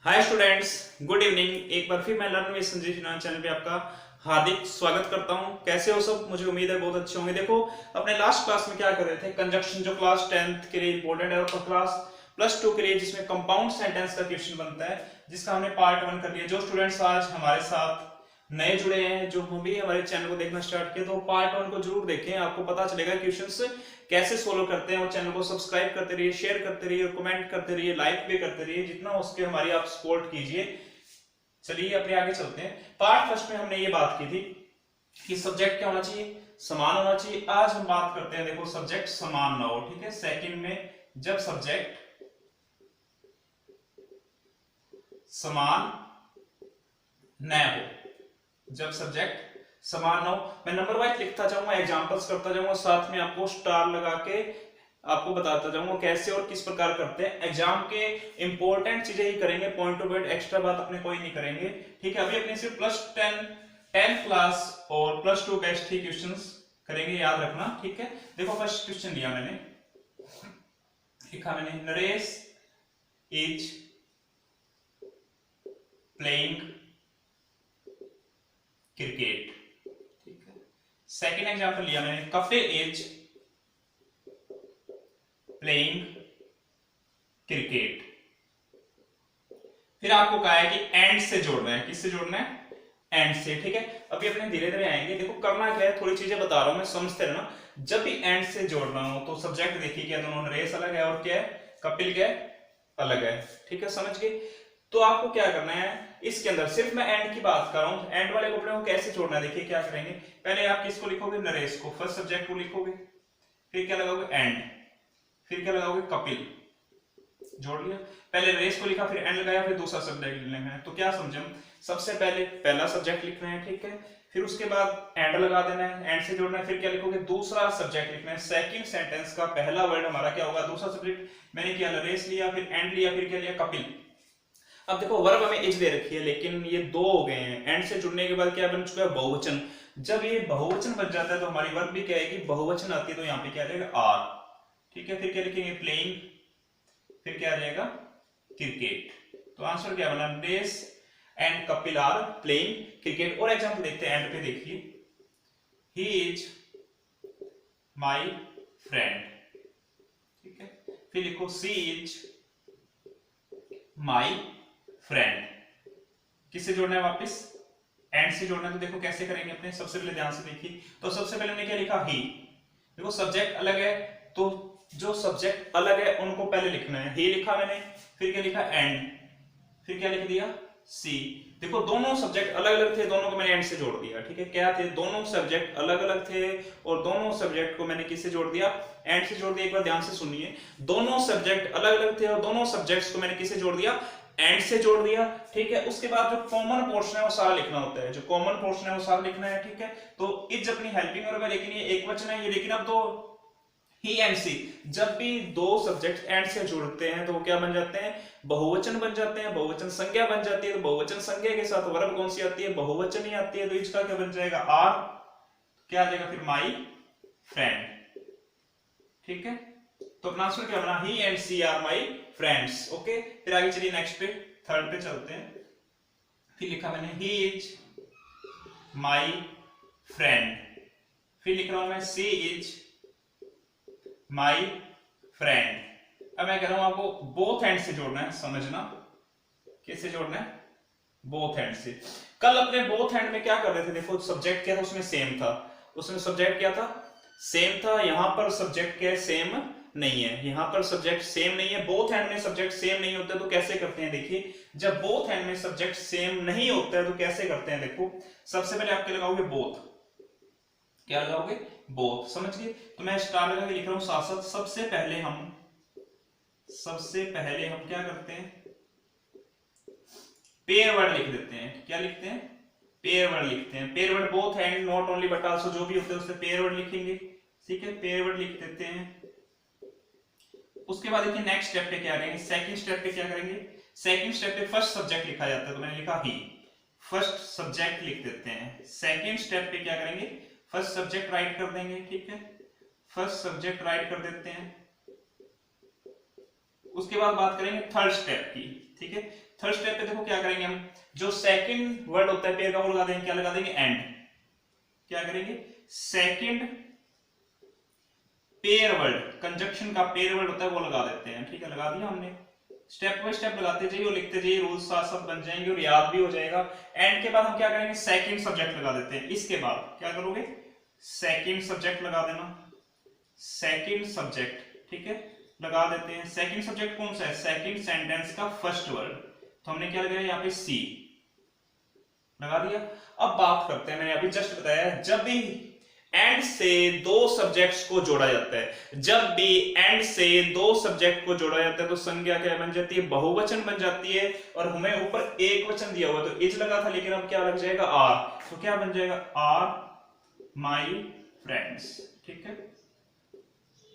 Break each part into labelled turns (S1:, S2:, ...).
S1: Hi students, good evening. एक बार फिर मैं लर्न विद संजीव चैनल पे आपका हार्दिक स्वागत करता हूं। कैसे हो सब? मुझे उम्मीद है बहुत अच्छे होंगे। देखो, अपने लास्ट क्लास में क्या कर रहे थे, कंजक्शन जो क्लास 10th के लिए इंपॉर्टेंट है और क्लास +2 के लिए जिसमें कंपाउंड सेंटेंस का क्वेश्चन बनता है, जिसका हमने पार्ट 1 कर लिया। जो स्टूडेंट्स आज हमारे साथ नए जुड़े हैं, जो हम भी हमारे चैनल को देखना स्टार्ट किया, तो पार्ट 1 को जरूर देखें, आपको पता चलेगा क्वेश्चंस कैसे सोल्व करते हैं। और चैनल को सब्सक्राइब करते रहिए, शेयर करते रहिए, कमेंट करते रहिए, लाइक भी करते रहिए, जितना हो सके हमारी आप सपोर्ट कीजिए। चलिए अपने आगे चलते हैं। पार्ट फर्स्ट में हमने ये बात की थी कि सब्जेक्ट क्या होना चाहिए, समान होना चाहिए। आज हम बात करते हैं, देखो, सब्जेक्ट समान ना हो, ठीक है। सेकंड में जब सब्जेक्ट समान न हो, जब सब्जेक्ट समान ना हो, मैं नंबर वाइज लिखता जाऊंगा, एग्जांपल्स करता जाऊंगा, साथ में आपको स्टार लगा के आपको बताता जाऊंगा कैसे और किस प्रकार करते हैं। एग्जाम के इंपॉर्टेंट चीजें ही करेंगे, पॉइंट टू पॉइंट एक्स्ट्रा बात अपने कोई नहीं करेंगे, ठीक है। अभी अपने सिर्फ +10 क्लास और +2 बेस्ट ही क्वेश्चंस करेंगे, याद रखना, ठीक है। देखो, फर्स्ट क्वेश्चन लिया मैंने, लिखा मैंने, नरेश इज प्लेइंग क्रिकेट, ठीक है। सेकेंड एग्जांपल लिया मैंने, कपिल इज प्लेइंग क्रिकेट। फिर आपको कहा है कि एंड से जोड़ना है, किससे जोड़ना है, एंड से, ठीक है। अभी अपने धीरे धीरे आएंगे। देखो, करना क्या है, थोड़ी चीजें बता रहा हूं मैं, समझते रहना। जब भी एंड से जोड़ना हो तो सब्जेक्ट देखिए, क्या दोनों, नरेश अलग है और क्या है, कपिल क्या है, अलग है, ठीक है, समझ गए। तो आपको क्या करना है, इसके अंदर सिर्फ मैं एंड की बात कर रहा हूं, एंड वाले कपड़े को कैसे जोड़ना है, देखिए क्या करेंगे। पहले आप किसको लिखोगे, नरेश को, फर्स्ट सब्जेक्ट को लिखोगे, फिर क्या लगाओगे, एंड, फिर क्या लगाओगे, कपिल, जोड़ लिया। पहले रेस को लिखा, फिर एंड लगाया, फिर दूसरा सब्जेक्ट लिखना है। तो क्या समझे, सबसे पहले पहला सब्जेक्ट लिखना है, ठीक है, फिर उसके बाद एंड लगा देना है, एंड से जोड़ना है, फिर क्या लिखोगे, दूसरा सब्जेक्ट लिखना है। सेकंड सेंटेंस का पहला वर्ड हमारा क्या होगा, दूसरा सब्जेक्ट। मैंने क्या, रेस लिया, फिर एंड लिया, फिर क्या लिया, कपिल। अब देखो, वर्ब हमें इज दे रखी है, लेकिन ये दो हो गए हैं। एंड से जुड़ने के बाद क्या बन चुका है, बहुवचन। जब ये बहुवचन बन जाता है तो हमारी वर्ब भी क्या है कि बहुवचन आती है, तो यहाँ पे क्या आ जाएगा, आर, ठीक है। फिर क्या लिखेंगे, प्लेइंग, फिर क्या आ जाएगा, क्रिकेट। तो आंसर क्या बना, Naresh and Kapil are playing cricket. और एग्जांपल देखते हैं, एंड पे देखिए, ही इज माय फ्रेंड, ठीक है। फिर लिखो, सी इज माय फ्रेंड। किससे जोड़ना है, वापस एंड से जोड़ना है। तो देखो कैसे करेंगे अपने, सबसे पहले ध्यान से देखिए। तो सबसे पहले हमने क्या लिखा, ही। देखो, सब्जेक्ट अलग है, तो जो सब्जेक्ट अलग है उनको पहले लिखना है। ही लिखा मैंने, फिर क्या लिखा, एंड, फिर क्या लिख दिया, सी। देखो, दोनों सब्जेक्ट अलग अलग थे, दोनों को मैंने एंड से जोड़ दिया, ठीक है। क्या थे, दोनों सब्जेक्ट अलग अलग थे और दोनों सब्जेक्ट को मैंने किससे जोड़ दिया, एंड से जोड़ दिया। एक बार ध्यान से सुनिए, दोनों सब्जेक्ट अलग अलग थे और दोनों सब्जेक्ट्स को मैंने किससे जोड़ दिया, एंड से जोड़ दिया, ठीक है। उसके बाद जो कॉमन पोर्शन है वो सारा लिखना होता है, जो कॉमन पोर्शन है वो सारा लिखना है, ठीक है। तो इज अपनी हेल्पिंग वर्ब है, लेकिन ये एक वचन है ये, लेकिन अब तो ही एंड सी, जब भी दो सब्जेक्ट एंड से जुड़ते हैं तो वो क्या बन जाते हैं, बहुवचन बन जाते हैं, बहुवचन संज्ञा बन जाती है। तो बहुवचन संज्ञा के साथ वर्ब कौन सी आती है, बहुवचन ही आती है। तो इसका क्या बन जाएगा, आर, क्या आ जाएगा फिर, माई फ्रेंड, ठीक है। तो अपना आंसर क्या बना, he and C are my friends, okay. फिर आगे चलिए, नेक्स्ट पे, थर्ड पे चलते हैं। फिर लिखा मैंने, ही इज माई फ्रेंड, फिर लिख रहा हूं मैं, सी इज माई फ्रेंड। अब मैं कह रहा हूं आपको बोथ हैंड से जोड़ना है, समझना कैसे जोड़ना है, बोथ हैंड से। कल अपने बोथ हैंड में क्या कर रहे थे, देखो, सब्जेक्ट क्या था उसमें, सेम था। उसमें सब्जेक्ट क्या था, सेम था। यहां पर सब्जेक्ट क्या है, सेम नहीं है। यहां पर सब्जेक्ट सेम नहीं है, बोथ हैंड में सब्जेक्ट सेम नहीं होते। तो कैसे करते हैं, देखिए, जब बोथ हैंड में सब्जेक्ट सेम नहीं होता है तो कैसे करते हैं, देखो, सबसे पहले आप क्या लगाओगे, बोथ, क्या लगाओगे, बोथ, समझ गए। तो मैं स्टार लगा के लिख रहा हूं साथ साथ। सबसे पहले हम क्या करते हैं, पेयर वर्ड लिख देते हैं। क्या लिखते हैं, पेयर वर्ड लिखते हैं। Pair word both hand, not only but also, जो भी होते हैं उससे पेयर वर्ड लिखेंगे, ठीक है। पेयर वर्ड लिख देते हैं। उसके बाद देखिए नेक्स्ट स्टेप पे क्या करेंगे, सेकंड स्टेप पे क्या करेंगे, सेकंड स्टेप पे फर्स्ट सब्जेक्ट लिखा जाता है, तो मैंने लिखा ही, फर्स्ट सब्जेक्ट लिख देते हैं। सेकंड स्टेप पे क्या करेंगे, फर्स्ट सब्जेक्ट राइट कर देंगे, ठीक है, फर्स्ट सब्जेक्ट राइट कर देते हैं। उसके बाद बात करेंगे थर्ड स्टेप की, ठीक है। थर्ड स्टेप पे देखो क्या करेंगे हम, जो सेकंड वर्ड होता है पेयर का वो लगा देंगे, क्या लगा देंगे, एंड। क्या करेंगे, सेकंड पेयर वर्ड, कंजक्शन का पेयर वर्ड होता है वो लगा देते हैं। ठीक है, लगा दिया हमने। स्टेप बाय स्टेप लगाते जाइए और लिखते जाइए, रूल्स साथ साथ बन जाएंगे और याद भी हो जाएगा। एंड के बाद हम क्या करेंगे, सेकंड सब्जेक्ट लगा देते हैं। इसके बाद क्या करोगे, सेकंड सब्जेक्ट लगा देना, सेकंड सब्जेक्ट। ठीक है, लगा देते हैं। सेकंड सब्जेक्ट कौन सा है, सेकंड सेंटेंस का फर्स्ट वर्ड, तो हमने क्या लगाया यहाँ पे सी लगा दिया। अब बात करते हैं, मैंने अभी जस्ट बताया, जब भी एंड से दो सब्जेक्ट्स को जोड़ा जाता है, जब भी एंड से दो सब्जेक्ट को जोड़ा जाता है तो संज्ञा क्या बन जाती है, बहुवचन बन जाती है। और हमें ऊपर एक वचन दिया हुआ तो इज लगा था, लेकिन अब क्या लग जाएगा, आर। तो क्या बन जाएगा, आर माई फ्रेंड्स। ठीक है,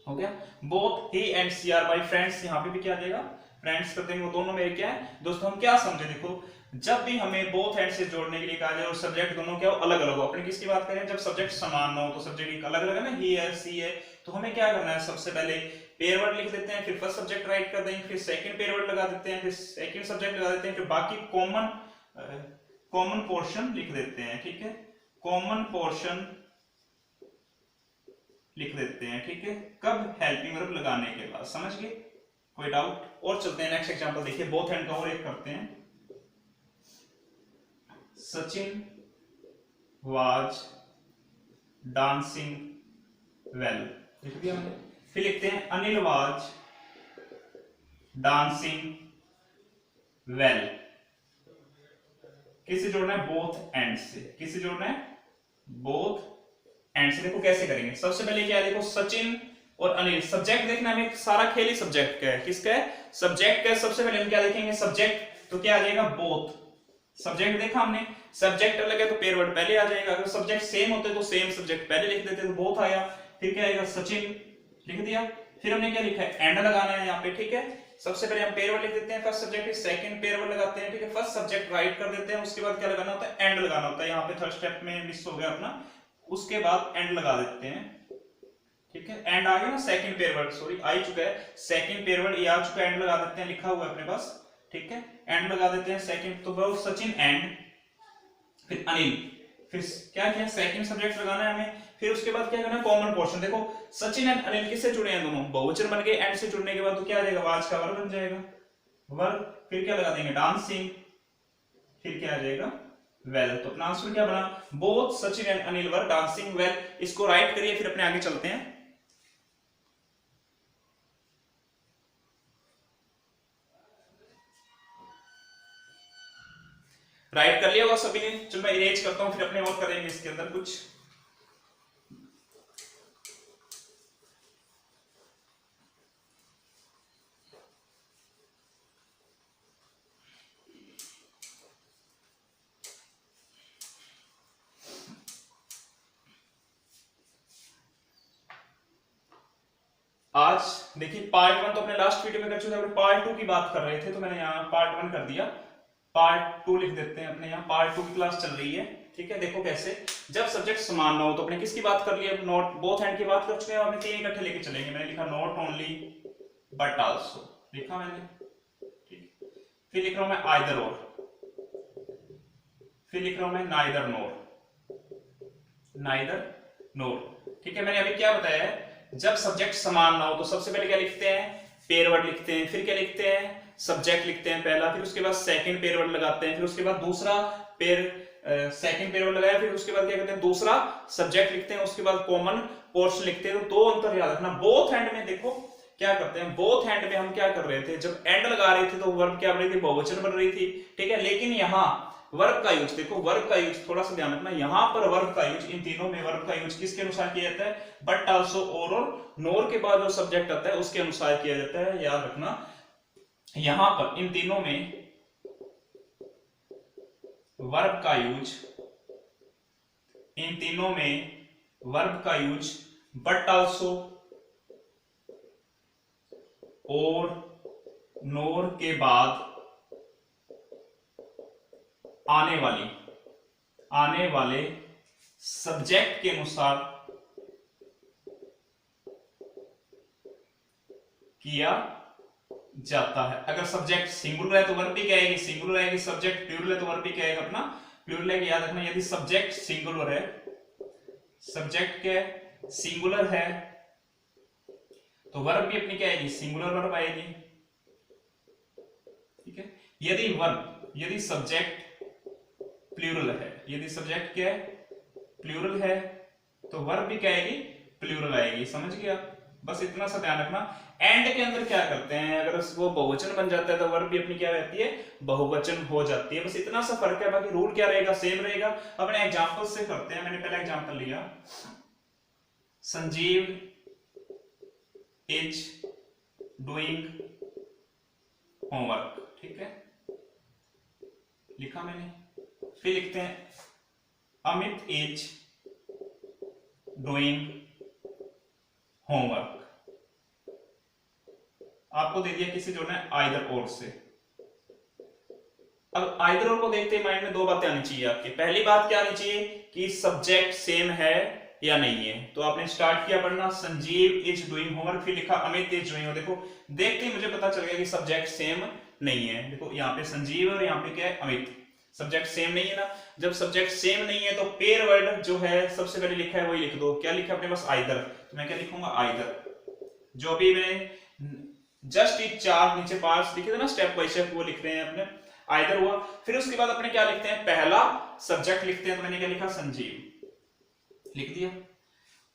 S1: हो गया। बोथ ही and C are my friends, यहां पे भी क्या आ जाएगा, फ्रेंड्स कर देंगे, वो दोनों मेरे क्या है दोस्तों। हम क्या समझे, देखो जब भी हमें बोथ एंड से जोड़ने के लिए कहा जाए और सब्जेक्ट दोनों क्या हो, अलग अलग हो। अपने किसकी बात करें, जब सब्जेक्ट समान ना हो तो सब्जेक्ट अलग अलग है ना, ही है सी है, तो हमें क्या करना है, सबसे पहले पेयर वर्ड लिख देते हैं, फिर फर्स्ट सब्जेक्ट राइट कर देंगे, फिर सेकंड पेयर वर्ड लगा देते हैं, फिर सेकंड सब्जेक्ट लगा देते हैं, फिर बाकी कॉमन पोर्शन लिख देते हैं। ठीक है, कॉमन पोर्शन लिख देते हैं। ठीक है, कब, हेल्पिंग वर्ब लगाने के बाद। समझ गए, कोई डाउट? और चलते हैं नेक्स्ट एग्जांपल, देखिए बोथ एंड का और एक करते हैं। सचिन वाज डांसिंग वेल, लिख दिया हमने। फिर लिखते हैं अनिल वाज डांसिंग वेल। किससे जोड़ना है, बोथ एंड से। किससे जोड़ना है, बोथ एंड से। देखो कैसे करेंगे, सबसे पहले क्या है, देखो सचिन और अनिल, सब्जेक्ट देखना, हमें सारा खेल ही सब्जेक्ट का है। किसका है, सब्जेक्ट का है। सबसे पहले हम क्या देखेंगे, सब्जेक्ट, तो क्या आ जाएगा, बोथ। सब्जेक्ट देखा हमने, सब्जेक्ट अलग है तो पेयर वर्ड पहले आ जाएगा, अगर सब्जेक्ट सेम होते तो सेम सब्जेक्ट पहले लिख देते तो बोथ आया। फिर क्या आएगा, सचिन लिख दिया। फिर हमने क्या लिखा है, एंड लगाना है यहाँ पे। ठीक है, सबसे पहले हम पेयर वर्ड लिख देते हैं, first subject, second pair word लगाते हैं। ठीक है, फर्स्ट सब्जेक्ट राइट कर देते हैं, उसके बाद क्या लगाना होता है, एंड लगाना होता है। यहाँ पे थर्ड स्टेप में मिस हो गया अपना, उसके बाद एंड लगा देते हैं। ठीक है, एंड आ गया ना, सेकंड पेयर वर्ड, सॉरी आ ही चुका है, सेकंड पेयर वर्ड ये आ चुका है, एंड लगा देते हैं, लिखा हुआ है अपने पास। ठीक है, एंड लगा देते हैं सेकंड, तो वो सचिन एंड, फिर अनिल, फिर क्या किया, सेकंड सब्जेक्ट लगाना है हमें। फिर उसके बाद क्या करना है, कॉमन पोर्शन। देखो सचिन एंड अनिल किससे जुड़े हैं, दोनों बहुवचन बन गए। एंड से जुड़ने के बाद तो क्या आ जाएगा, वाज का वर्ब बन जाएगा, वर्ब। फिर क्या लगा देंगे, डांसिंग, फिर क्या आ जाएगा, वेल। तो अपना आंसर क्या बना, both Sachin and Anil were dancing well. इसको राइट करिए, फिर अपने आगे चलते हैं। राइट कर लिया होगा सभी ने, चलो मैं इरेज करता हूं, फिर अपने और करेंगे इसके अंदर कुछ। आज देखिए पार्ट 1 तो अपने लास्ट वीडियो में कर चुके हैं, पार्ट 2 की बात कर रहे थे तो मैंने यहाँ पार्ट 1 कर दिया, पार्ट 2 लिख देते हैं अपने यहाँ। पार्ट 2 की क्लास चल रही है। ठीक है, देखो कैसे, जब सब्जेक्ट समान ना हो तो अपने किसकी बात कर ली, नॉट बोथ एंड की बात कर चुके हैं, हमने तीन इकट्ठे लेके चलेंगे। मैंने लिखा नॉट ओनली बट आल्सो, लिखा मैंने। ठीक, फिर लिख रहा हूं मैं आइदर और, फिर लिख रहा हूं मैं नाइदर नोर, नाइदर नोर। ठीक है, मैंने अभी क्या बताया है, जब सब्जेक्ट समान ना हो तो सबसे पहले क्या लिखते हैं, पेयर वर्ड लिखते हैं, फिर क्या लिखते हैं, सब्जेक्ट लिखते हैं पहला, फिर उसके बाद सेकंड पेयर वर्ड लगाते हैं, फिर उसके बाद दूसरा सेकंड पेयर वर्ड लगाया, फिर उसके बाद क्या करते हैं, दूसरा सब्जेक्ट लिखते हैं, उसके बाद कॉमन पोर्शन लिखते हैं। तो दो अंतर याद रखना। बोथ हैंड में देखो क्या करते हैं, बोथ हैंड में हम क्या कर रहे थे, जब एंड लगा रहे थे तो वर्ब क्या बन रही थी, बहुवचन बन रही थी। ठीक है, लेकिन यहाँ वर्ब का यूज देखो, वर्ब का यूज थोड़ा सा ध्यान रखना, यहां पर वर्ब का यूज, इन तीनों में वर्ब का यूज किसके अनुसार किया जाता है, बट आल्सो और नोर के बाद जो सब्जेक्ट आता है उसके अनुसार किया जाता है। याद रखना, यहां पर इन तीनों में वर्ब का यूज, इन तीनों में वर्ब का यूज बट आल्सो और नोर के बाद आने वाले सब्जेक्ट के अनुसार किया जाता है। अगर सब्जेक्ट सिंगुलर है तो वर्ब भी क्या आएगी, सिंगुलर आएगी। सब्जेक्ट प्लूरल है तो वर्ब भी क्या आएगा अपना प्लूरल है। याद रखना, यदि सब्जेक्ट सिंगुलर है, सब्जेक्ट क्या सिंगुलर है तो वर्ब भी अपनी क्या आएगी, सिंगुलर वर्ब आएगी। ठीक है, यदि सब्जेक्ट प्लूरल है, यदि सब्जेक्ट क्या है प्लूरल है तो वर्ब भी क्या आएगी, प्लूरल आएगी। समझ गया, बस इतना सा ध्यान रखना। एंड के अंदर क्या करते हैं, अगर वो बहुवचन बन जाता है तो वर्ब भी अपनी क्या रहती है, बहुवचन हो जाती है। बस इतना सा फर्क है, बाकी रूल क्या रहेगा, सेम रहेगा। अपने एग्जांपल से करते हैं। मैंने पहला एग्जांपल लिया, संजीव इज डूइंग होमवर्क। ठीक है, लिखा मैंने। फिर लिखते हैं अमित इज डूइंग होमवर्क। आपको दे दिया किसी जोड़ना है आइदर और से। अब आइदर और को देखते ही माइंड में दो बातें आनी चाहिए आपकी। पहली बात क्या आनी चाहिए कि सब्जेक्ट सेम है या नहीं है। तो आपने स्टार्ट किया पढ़ना, संजीव इज डूइंग होमवर्क, फिर लिखा अमित इज डूइंग। देखो देखते ही मुझे पता चल गया कि सब्जेक्ट सेम नहीं है। देखो यहाँ पे संजीव और यहाँ पे क्या है अमित, सब्जेक्ट सेम नहीं है ना। जब सब्जेक्ट सेम नहीं है तो पेयर वर्ड जो है सबसे पहले लिखा है वही लिख दो। क्या लिखा अपने पास, आइदर। तो मैं क्या लिखूंगा, आइदर। जो भी मैंने जस्ट इज चार नीचे पांच लिखे थे ना स्टेप बाय स्टेप, वो लिख रहे हैं अपने, आइदर हुआ। फिर उसके बाद अपने क्या लिखते हैं, पहला सब्जेक्ट लिखते हैं। तो मैंने क्या लिखा, संजीव लिख दिया।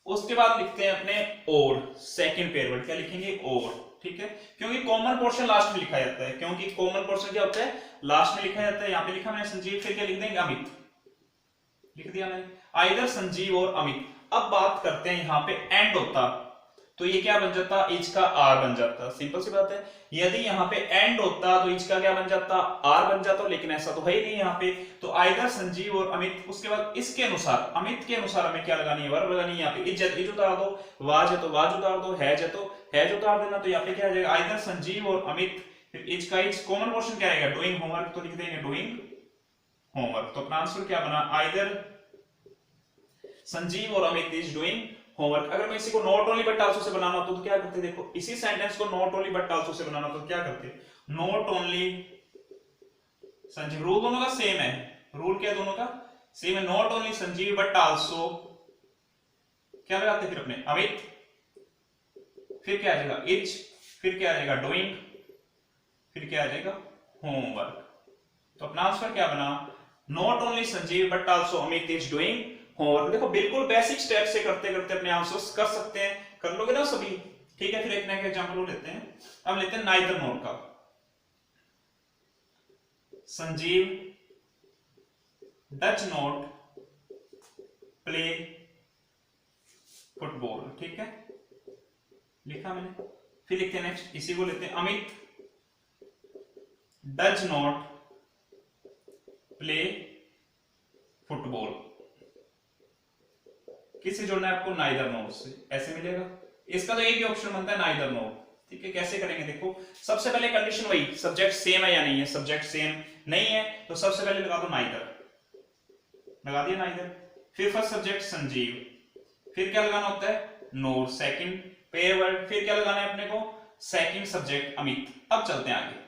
S1: उसके बाद लिखते हैं अपने और, सेकंड पेयर वर्ड क्या लिखेंगे, और। ठीक है, क्योंकि कॉमन पोर्शन लास्ट में लिखा जाता है, क्योंकि कॉमन पोर्शन क्या होता है, लास्ट में लिखा जाता है। यहां पे लिखा मैंने संजीव, फिर क्या लिख देंगे, अमित लिख दिया मैंने, आइदर संजीव और अमित। अब बात करते हैं यहां पे एंड होता तो ये क्या बन जाता, इज का आर बन जाता। सिंपल सी बात है। यदि यहाँ पे एंड होता तो इज का क्या बन जाता, आर बन जाता, लेकिन ऐसा तो है ही नहीं यहाँ पे। तो आइदर संजीव और अमित, उसके बाद इसके अनुसार, अमित के अनुसार हमें क्या लगानी है, वर्ब लगानी है। यहाँ पे इज उतार दो, वाज है तो वाज उतार दो, है तो हैज उतार देना। तो यहाँ पे क्या आ जाएगा, आइदर संजीव और अमित, फिर इज का इज, कॉमन पोर्शन क्या रहेगा, डूइंग होमवर्क, तो लिख देंगे डूइंग होमवर्क। तो अपना आंसर क्या बना, आइदर संजीव और अमित इज डूइंग होमवर्क। अगर मैं इसी को not only but also say बनाना हो तो क्या करते, देखो इसी सेंटेंस को not only but also say बनाना तो क्या करते, नॉट ओनली संजीव, रूल दोनों का सेम है, रूल क्या दोनों का सेम है, not only Sanjeev but also क्या लगाते फिर अपने अमित, फिर क्या आ जाएगा इज, फिर क्या आ जाएगा डूइंग, फिर क्या आ जाएगा होमवर्क। तो अपना आंसर क्या बना, not only Sanjeev but also Amit is doing homework. देखो बिल्कुल बेसिक स्टेप से करते करते अपने आंसर्स कर सकते हैं, कर लोगे ना सभी। ठीक है, फिर एक नया एग्जांपल लेते हैं। अब लेते हैं नाइदर नोर का। Sanjeev does not play football. ठीक है, लिखा मैंने। फिर लिखते हैं नेक्स्ट, इसी को लेते हैं, Amit does not play football. किससे जोड़ना है आपको, नाइदर नोर से, ऐसे मिलेगा। इसका तो एक ही ऑप्शन बनता है, नाइदर नोर। ठीक है, कैसे करेंगे, देखो सबसे पहले कंडीशन वही, सब्जेक्ट सेम है या नहीं है। सब्जेक्ट सेम नहीं है तो सबसे पहले लगा दो नाइदर, लगा दिया नाइदर। फिर फर्स्ट सब्जेक्ट संजीव, फिर क्या लगाना होता है, नोर, सेकंड पेयर वर्ड, फिर क्या लगाना है अपने को, सेकंड सब्जेक्ट अमित। अब चलते हैं आगे।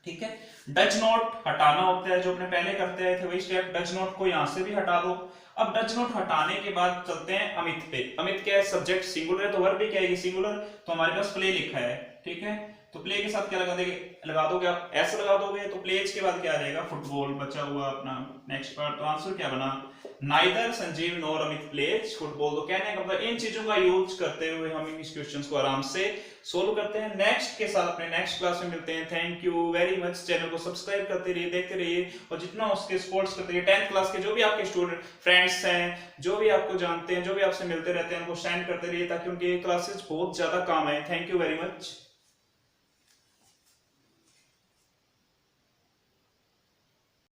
S1: ठीक है, डज नॉट हटाना होता है, जो अपने पहले करते आए थे वही स्टेप। डज नॉट को यहां से भी हटा दो। अब डज नॉट हटाने के बाद चलते हैं अमित पे। अमित क्या है, सब्जेक्ट सिंगुलर है तो वर्ब भी क्या है, सिंगुलर। तो हमारे पास प्ले लिखा है। ठीक है, तो प्ले के साथ क्या लगा दोगे आप, एस लगा दोगे। तो प्लेज के बाद क्या आ जाएगा, फुटबॉल बचा हुआ अपना नेक्स्ट पार्ट। तो आंसर क्या बना, neither Sanjeev nor Amit plays football. तो कहने का मतलब इन चीजों का यूज करते हुए हम इन क्वेश्चंस को आराम से सोल्व करते हैं। नेक्स्ट के साथ अपने नेक्स्ट क्लास में मिलते हैं। Thank you very much. Channel को सब्सक्राइब करते रहिए, देखते रहिए और जितना उसके सपोर्ट्स करते रहिए। 10th क्लास के जो भी आपके स्टूडेंट फ्रेंड्स हैं, जो भी आपको जानते हैं, जो भी आपसे मिलते रहते हैं, उनको सेंड करते रहिए ताकि उनकी क्लासेस बहुत ज्यादा काम आए। Thank you very much.